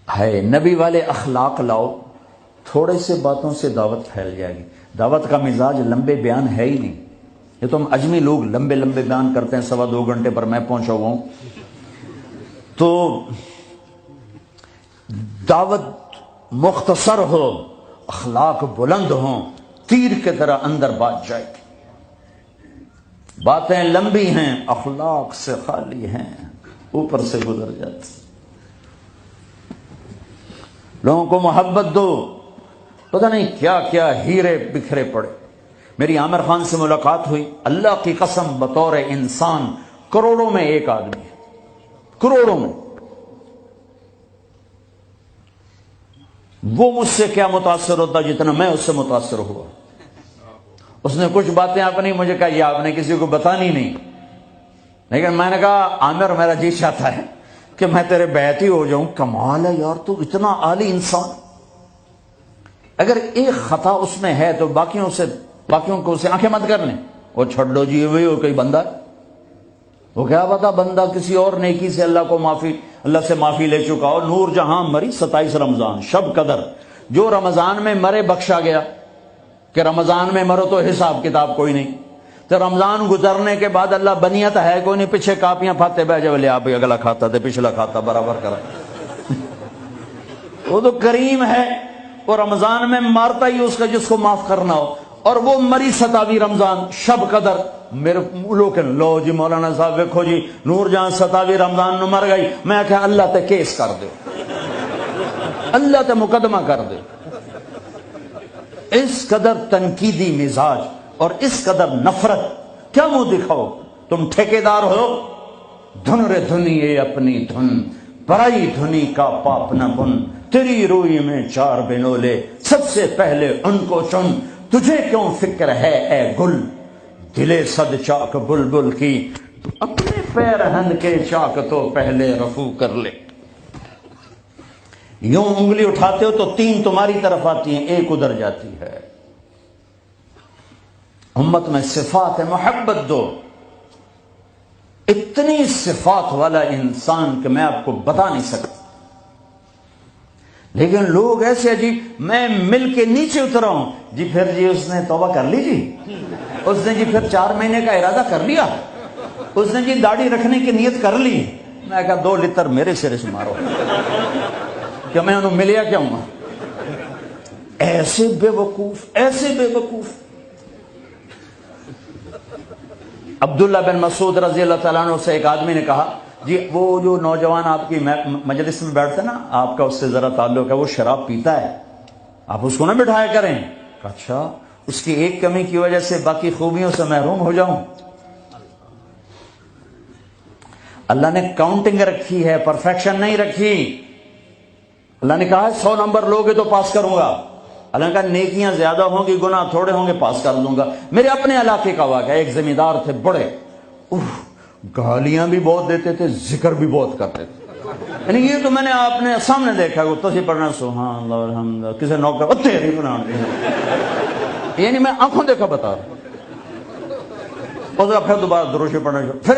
ہے نبی والے اخلاق لاؤ، تھوڑے سے باتوں سے دعوت پھیل جائے گی۔ دعوت کا مزاج لمبے بیان ہے ہی نہیں، یہ تو ہم اجمی لوگ لمبے لمبے بیان کرتے ہیں، 2.25 گھنٹے پر میں پہنچا ہوا ہوں۔ تو دعوت مختصر ہو، اخلاق بلند ہوں، تیر کی طرح اندر بات جائے گی۔ باتیں لمبی ہیں، اخلاق سے خالی ہیں، اوپر سے گزر جاتی۔ لوگوں کو محبت دو، پتہ نہیں کیا کیا ہیرے بکھرے پڑے۔ میری عامر خان سے ملاقات ہوئی، اللہ کی قسم بطور انسان کروڑوں میں ایک آدمی ہے، کروڑوں میں۔ وہ مجھ سے کیا متاثر ہوتا جتنا میں اس سے متاثر ہوا۔ اس نے کچھ باتیں اپنی مجھے کہا، یہ آپ نے کسی کو بتانی نہیں، لیکن میں نے کہا عامر میرا جی چاہتا ہے کہ میں تیرے بیعتی ہو جاؤں۔ کمال ہے یار، تو اتنا عالی انسان، اگر ایک خطا اس میں ہے تو باقیوں کو اسے آنکھیں مت کر لیں، وہ چھوڑ لو جی، وہی ہو کوئی بندہ، وہ کیا پتا بندہ کسی اور نیکی سے اللہ سے معافی لے چکا ہو۔ نور جہاں مری 27 رمضان شب قدر، جو رمضان میں مرے بخشا گیا، کہ رمضان میں مرو تو حساب کتاب کوئی نہیں، تو رمضان گزرنے کے بعد اللہ بنیت ہے کوئی نہیں، پیچھے کاپیاں پھاتے بہ جا لے آپ اگلا کھاتا تھے پچھلا کھاتا برابر کرا۔ وہ تو کریم ہے، وہ رمضان میں مارتا ہی اس کا جس کو معاف کرنا ہو، اور وہ مری 27 رمضان شب قدر۔ میرے لوگ لو جی مولانا صاحب دیکھو جی نور جہاں 27 رمضان نو مر گئی، میں کہا اللہ تے کیس کر دے، اللہ تے مقدمہ کر دے۔ اس قدر تنقیدی مزاج اور اس قدر نفرت، کیا منہ دکھاؤ؟ تم ٹھیکیدار ہو، دھن رے دھنیے اپنی دھن، پرائی دھنی کا پاپ نہ بن، تیری روئی میں 4 بنولے، سب سے پہلے ان کو چن، تجھے کیوں فکر ہے اے گل، دلے صد چاک بلبل کی، تو اپنے پیرہن کے چاک تو پہلے رفو کر لے۔ یوں انگلی اٹھاتے ہو تو 3 تمہاری طرف آتی ہیں، 1 ادھر جاتی ہے۔ امت میں صفات محبت دو، اتنی صفات والا انسان کہ میں آپ کو بتا نہیں سکتا۔ لیکن لوگ ایسے عجیب، میں مل کے نیچے اترا ہوں جی، پھر جی اس نے توبہ کر لی جی، اس نے جی پھر 4 مہینے کا ارادہ کر لیا، اس نے جی داڑھی رکھنے کی نیت کر لی۔ میں کہا 2 لتر میرے سرے سے مارو کہ میں انہوں ملیا کیا ہوں۔ ایسے بے وقوف، ایسے بے وقوف۔ عبداللہ بن مسعود رضی اللہ تعالیٰ عنہ سے ایک آدمی نے کہا، جی وہ جو نوجوان آپ کی مجلس میں بیٹھتے نا، آپ کا اس سے ذرا تعلق ہے، وہ شراب پیتا ہے، آپ اس کو نہ بٹھایا کریں۔ اچھا، اس کی ایک کمی کی وجہ سے باقی خوبیوں سے محروم ہو جاؤں؟ اللہ نے کاؤنٹنگ رکھی ہے، پرفیکشن نہیں رکھی۔ اللہ نے کہا 100 نمبر لوگے تو پاس کروں گا، اللہ نے کہا نیکیاں زیادہ ہوں گی گناہ تھوڑے ہوں گے، پاس کر دوں گا۔ میرے اپنے علاقے کا واقعہ، ایک زمیندار تھے بڑے، گالیاں بھی بہت دیتے تھے، ذکر بھی بہت کرتے تھے، یعنی یہ تو میں نے آپ نے سامنے دیکھا، وہ تصویر پڑھنا سبحان اللہ الحمد، کسی نوکر تیری بنانے، یعنی میں آنکھوں دیکھا بتا رہا ہوں۔ پھر دوبارہ دروشی پڑھنا، پھر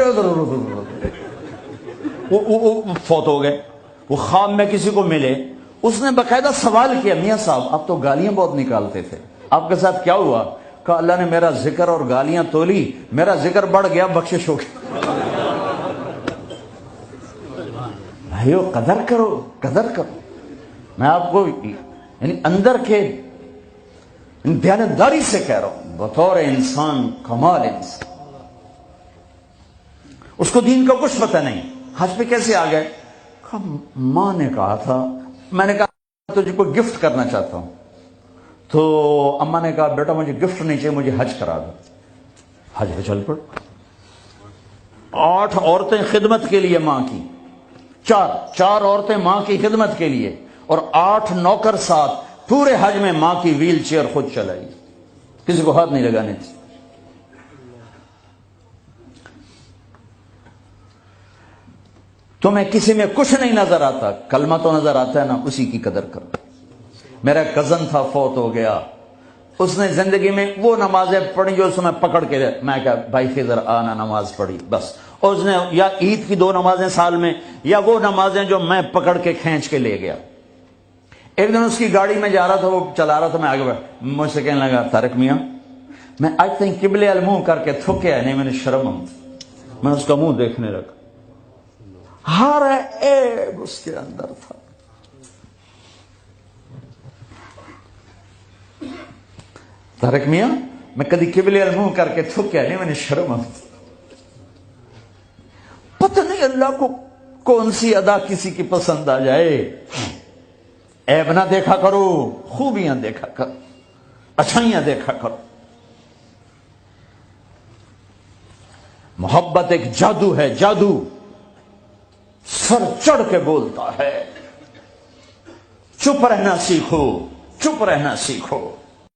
وہ فوت ہو گئے۔ وہ خواب میں کسی کو ملے، اس نے باقاعدہ سوال کیا، میاں صاحب آپ تو گالیاں بہت نکالتے تھے، آپ کے ساتھ کیا ہوا؟ کہا اللہ نے میرا ذکر اور گالیاں تولی، میرا ذکر بڑھ گیا، بخشش ہو گئی۔ بھائیو قدر کرو، قدر کرو۔ میں آپ کو یعنی اندر کے دیانتداری سے کہہ رہا ہوں، بطور انسان کمال انسان، اس کو دین کا کچھ پتہ نہیں۔ حج پہ کیسے آ گئے؟ ماں نے کہا تھا، میں نے کہا تجھے کوئی گفٹ کرنا چاہتا ہوں، تو اماں نے کہا بیٹا مجھے گفٹ نہیں چاہیے، مجھے حج کرا دو۔ حج پہ چل پڑ۔ 8 عورتیں خدمت کے لیے ماں کی، 4 عورتیں ماں کی خدمت کے لیے، اور 8 نوکر ساتھ، پورے حج میں ماں کی ویل چیئر خود چلائی، کسی کو ہاتھ نہیں لگانے تھی۔ تمہیں کسی میں کچھ نہیں نظر آتا، کلمہ تو نظر آتا ہے نا، اسی کی قدر کرو۔ میرا کزن تھا، فوت ہو گیا، اس نے زندگی میں وہ نمازیں پڑھی جو اس میں پکڑ کے، میں کہا بھائی خضر آنا، نماز پڑھی بس، اور اس نے یا عید کی 2 نمازیں سال میں، یا وہ نمازیں جو میں پکڑ کے کھینچ کے لے گیا، ایک دن اس کی گاڑی میں جا رہا تھا، وہ چلا رہا تھا، میں آگے بڑھا، مجھ سے کہنے لگا طارق میاں میں آج تک قبلے المنہ کر کے تھکیا نہیں، میں نے شرم آئی۔ میں اس کا منہ دیکھنے لگا، ہر عیب اس کے اندر تھا۔ طارق میاں میں کدی قبلے المنہ کر کے تھکیا نہیں، میں نے شرم آئی۔ پتہ نہیں اللہ کو کون سی ادا کسی کی پسند آ جائے۔ عیب نہ دیکھا کرو، خوبیاں دیکھا کرو، اچھائیاں دیکھا کرو۔ محبت ایک جادو ہے، جادو سر چڑھ کے بولتا ہے۔ چپ رہنا سیکھو، چپ رہنا سیکھو۔